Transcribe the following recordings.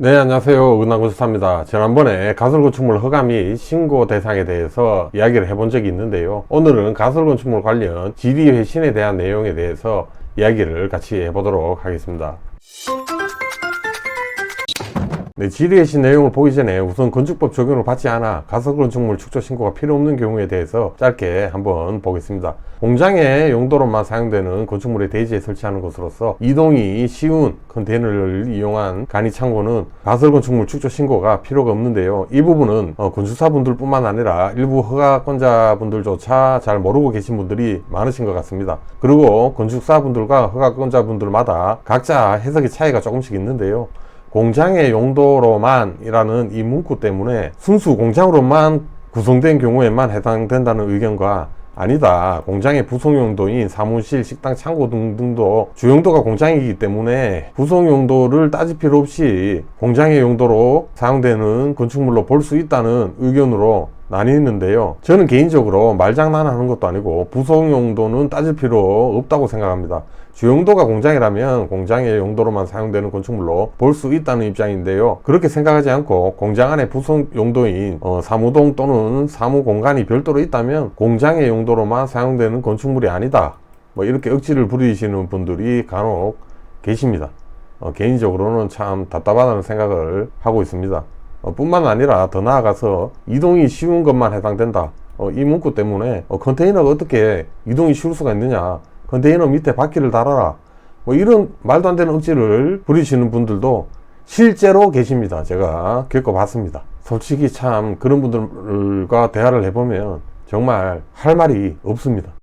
네, 안녕하세요. 은하건축사입니다. 지난번에 가설건축물 허가 및 신고 대상에 대해서 이야기를 해본 적이 있는데요. 오늘은 가설건축물 관련 질의회신에 대한 내용에 대해서 이야기를 같이 해보도록 하겠습니다. 네, 질의회신 내용을 보기 전에 우선 건축법 적용을 받지 않아 가설건축물 축조 신고가 필요 없는 경우에 대해서 짧게 한번 보겠습니다. 공장의 용도로만 사용되는 건축물의 대지에 설치하는 것으로서 이동이 쉬운 컨테이너를 이용한 간이 창고는 가설건축물 축조 신고가 필요가 없는데요. 이 부분은 건축사분들 뿐만 아니라 일부 허가권자분들조차 잘 모르고 계신 분들이 많으신 것 같습니다. 그리고 건축사분들과 허가권자분들마다 각자 해석의 차이가 조금씩 있는데요. 공장의 용도로만 이라는 이 문구 때문에 순수 공장으로만 구성된 경우에만 해당된다는 의견과 아니다, 공장의 부속 용도인 사무실, 식당, 창고 등등도 주용도가 공장이기 때문에 부속 용도를 따질 필요 없이 공장의 용도로 사용되는 건축물로 볼 수 있다는 의견으로 나뉘는데요. 저는 개인적으로 말장난하는 것도 아니고 부속 용도는 따질 필요 없다고 생각합니다. 주용도가 공장이라면 공장의 용도로만 사용되는 건축물로 볼 수 있다는 입장인데요. 그렇게 생각하지 않고 공장 안에 부속 용도인 사무동 또는 사무공간이 별도로 있다면 공장의 용도로만 사용되는 건축물이 아니다, 이렇게 억지를 부리시는 분들이 간혹 계십니다. 개인적으로는 참 답답하다는 생각을 하고 있습니다. 뿐만 아니라 더 나아가서 이동이 쉬운 것만 해당된다, 이 문구 때문에 컨테이너가 어떻게 이동이 쉬울 수가 있느냐, 컨테이너 밑에 바퀴를 달아라, 이런 말도 안 되는 억지를 부리시는 분들도 실제로 계십니다. 제가 겪어봤습니다. 솔직히 참 그런 분들과 대화를 해보면 정말 할 말이 없습니다.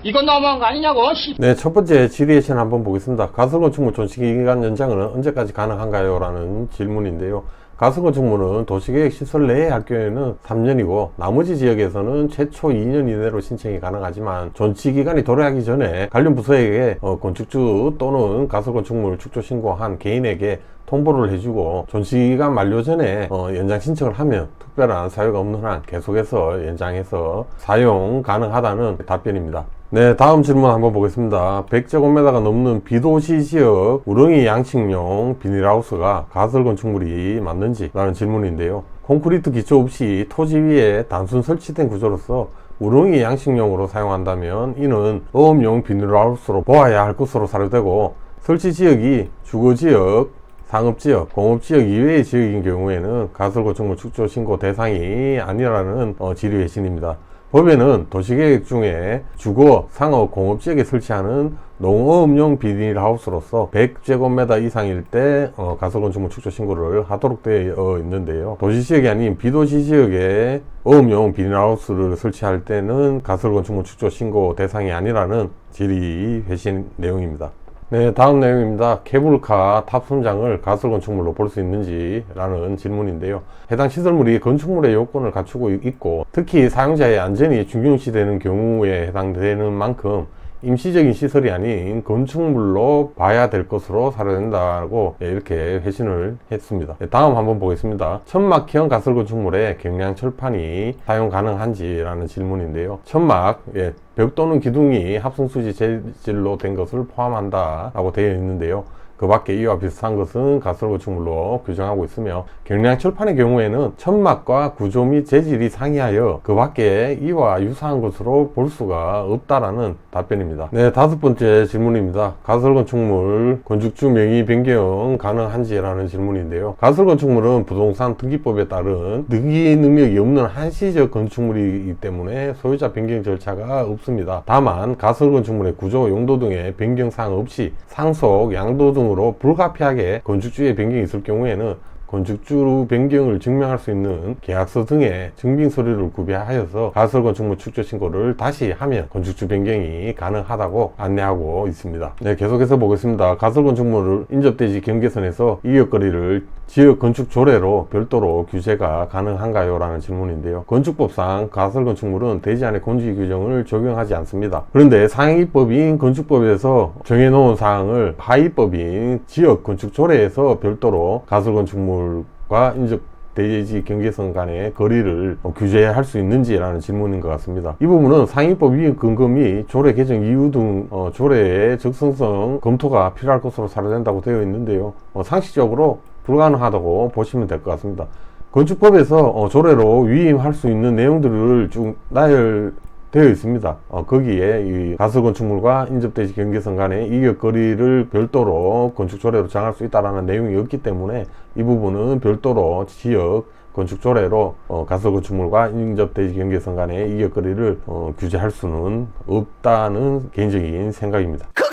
이건 너무한 거 아니냐고. 네, 첫 번째 질의회신 한번 보겠습니다. 가설건축물 존치기간 연장은 언제까지 가능한가요? 라는 질문인데요. 가설건축물은 도시계획시설 내의 학교에는 3년이고 나머지 지역에서는 최초 2년 이내로 신청이 가능하지만 존치기간이 도래하기 전에 관련 부서에게 건축주 또는 가설건축물 축조 신고한 개인에게 통보를 해주고 존치기간 만료 전에 연장 신청을 하면 특별한 사유가 없는 한 계속해서 연장해서 사용 가능하다는 답변입니다. 네, 다음 질문 한번 보겠습니다. 100제곱미터가 넘는 비도시 지역 우렁이 양식용 비닐하우스가 가설건축물이 맞는지? 라는 질문인데요. 콘크리트 기초 없이 토지 위에 단순 설치된 구조로서 우렁이 양식용으로 사용한다면 이는 어업용 비닐하우스로 보아야 할 것으로 사료되고, 설치 지역이 주거지역, 상업지역, 공업지역 이외의 지역인 경우에는 가설건축물 축조 신고 대상이 아니라는 질의회신입니다. 법에는 도시계획 중에 주거, 상업, 공업지역에 설치하는 농업용 비닐하우스로서 100제곱미터 이상일 때 가설건축물 축조 신고를 하도록 되어 있는데요. 도시지역이 아닌 비도시 지역에 어업용 비닐하우스를 설치할 때는 가설건축물 축조 신고 대상이 아니라는 질의회신 내용입니다. 네, 다음 내용입니다. 케이블카 탑승장을 가설건축물로 볼 수 있는지? 라는 질문인데요. 해당 시설물이 건축물의 요건을 갖추고 있고 특히 사용자의 안전이 중요시되는 경우에 해당되는 만큼 임시적인 시설이 아닌 건축물로 봐야 될 것으로 사료된다고 이렇게 회신을 했습니다. 다음 한번 보겠습니다. 천막형 가설건축물에 경량철판이 사용 가능한지? 라는 질문인데요. 천막, 벽 또는 기둥이 합성수지 재질로 된 것을 포함한다 라고 되어 있는데요. 그 밖에 이와 비슷한 것은 가설건축물로 규정하고 있으며, 경량철판의 경우에는 천막과 구조 및 재질이 상이하여 그 밖에 이와 유사한 것으로 볼 수가 없다라는 답변입니다. 네, 다섯 번째 질문입니다. 가설건축물 건축주 명의 변경 가능한지? 라는 질문인데요. 가설건축물은 부동산 등기법에 따른 등기 능력이 없는 한시적 건축물이기 때문에 소유자 변경 절차가 없습니다. 다만 가설건축물의 구조, 용도 등의 변경사항 없이 상속, 양도 등 으로 불가피하게 건축주의 변경이 있을 경우에는 건축주 변경을 증명할 수 있는 계약서 등의 증빙 서류를 구비하여서 가설건축물 축조 신고를 다시 하면 건축주 변경이 가능하다고 안내하고 있습니다. 네, 계속해서 보겠습니다. 가설건축물을 인접대지 경계선에서 이역거리를 지역 건축 조례로 별도로 규제가 가능한가요? 라는 질문인데요. 건축법상 가설건축물은 대지 안의 건축 규정을 적용하지 않습니다. 그런데 상위법인 건축법에서 정해놓은 사항을 하위법인 지역 건축 조례에서 별도로 가설건축물과 인접 대지 경계선 간의 거리를 규제할 수 있는지라는 질문인 것 같습니다. 이 부분은 상위법 위헌 근거 및 조례 개정 이유 등 조례의 적성성 검토가 필요할 것으로 사료된다고 되어 있는데요. 상식적으로 불가능하다고 보시면 될 것 같습니다. 건축법에서 조례로 위임할 수 있는 내용들을 쭉 나열되어 있습니다. 거기에 이 가설건축물과 인접대지 경계선 간의 이격거리를 별도로 건축조례로 정할 수 있다는 내용이 없기 때문에 이 부분은 별도로 지역 건축조례로 가설건축물과 인접대지 경계선 간의 이격거리를 규제할 수는 없다는 개인적인 생각입니다. 그건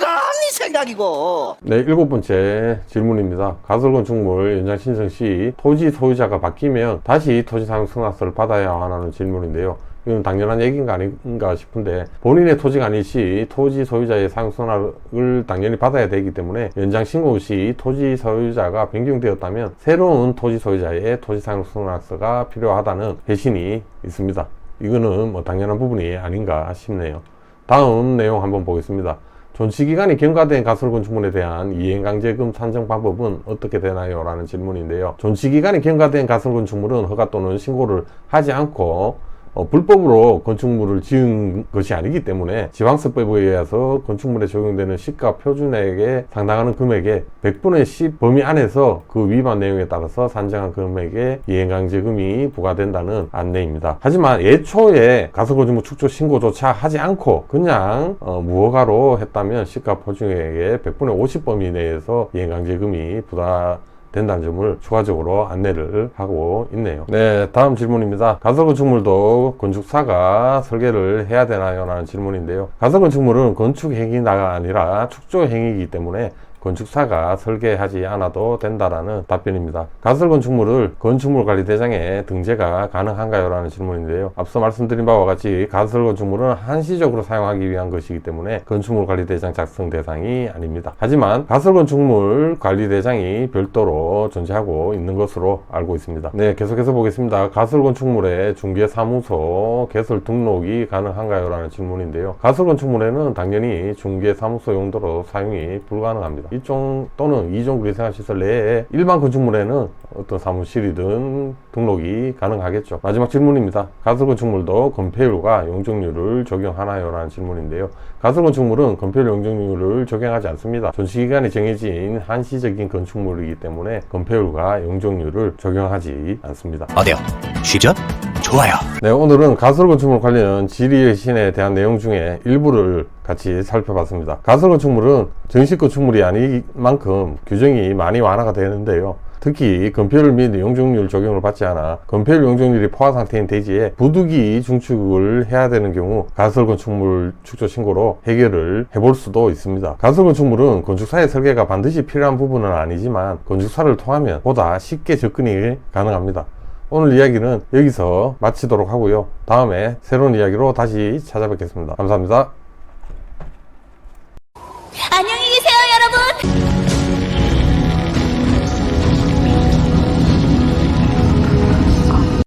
네 생각이고. 네, 7번째 질문입니다. 가설건축물 연장 신청 시 토지 소유자가 바뀌면 다시 토지사용승낙서를 받아야 하는 질문인데요. 이건 당연한 얘기인가 아닌가 싶은데, 본인의 토지가 아닌 시 토지 소유자의 사용승낙을 당연히 받아야 되기 때문에 연장 신고 시 토지 소유자가 변경되었다면 새로운 토지 소유자의 토지 사용승낙서가 필요하다는 회신이 있습니다. 이거는 뭐 당연한 부분이 아닌가 싶네요. 다음 내용 한번 보겠습니다. 존치기간이 경과된 가설건축물에 대한 이행강제금 산정 방법은 어떻게 되나요? 라는 질문인데요. 존치기간이 경과된 가설건축물은 허가 또는 신고를 하지 않고 불법으로 건축물을 지은 것이 아니기 때문에 지방세법에 의해서 건축물에 적용되는 시가 표준액에 상당하는 금액의 100분의 10 범위 안에서 그 위반 내용에 따라서 산정한 금액의 이행강제금이 부과된다는 안내입니다. 하지만 애초에 가설건축물 축조 신고조차 하지 않고 그냥 무허가로 했다면 시가 표준액의 100분의 50 범위 내에서 이행강제금이 된다는 점을 추가적으로 안내를 하고 있네요. 네, 다음 질문입니다. 가설건축물도 건축사가 설계를 해야 되나요? 라는 질문인데요. 가설건축물은 건축행위가 아니라 축조행위이기 때문에 건축사가 설계하지 않아도 된다라는 답변입니다. 가설건축물을 건축물관리대장에 등재가 가능한가요? 라는 질문인데요. 앞서 말씀드린 바와 같이 가설건축물은 한시적으로 사용하기 위한 것이기 때문에 건축물관리대장 작성 대상이 아닙니다. 하지만 가설건축물 관리대장이 별도로 존재하고 있는 것으로 알고 있습니다. 네, 계속해서 보겠습니다. 가설건축물의 중개사무소 개설 등록이 가능한가요? 라는 질문인데요. 가설건축물에는 당연히 중개사무소 용도로 사용이 불가능합니다. 1종 또는 2종 구리생활시설 내에 일반 건축물에는 어떤 사무실이든 등록이 가능하겠죠. 마지막 질문입니다. 가설건축물도 건폐율과 용적률을 적용하나요? 라는 질문인데요. 가설건축물은 건폐율 용적률을 적용하지 않습니다. 존치기간이 정해진 한시적인 건축물이기 때문에 건폐율과 용적률을 적용하지 않습니다. 어때요? 쉬죠? 좋아요. 네, 오늘은 가설건축물 관련 질의의신에 대한 내용 중에 일부를 같이 살펴봤습니다. 가설건축물은 정식건축물이 아닌 만큼 규정이 많이 완화가 되는데요. 특히 건폐율 및 용적률 적용을 받지 않아 건폐율 용적률이 포화 상태인 대지에 부득이 중축을 해야 되는 경우 가설건축물 축조 신고로 해결을 해볼 수도 있습니다. 가설건축물은 건축사의 설계가 반드시 필요한 부분은 아니지만 건축사를 통하면 보다 쉽게 접근이 가능합니다. 오늘 이야기는 여기서 마치도록 하고요. 다음에 새로운 이야기로 다시 찾아뵙겠습니다. 감사합니다. 안녕히 계세요.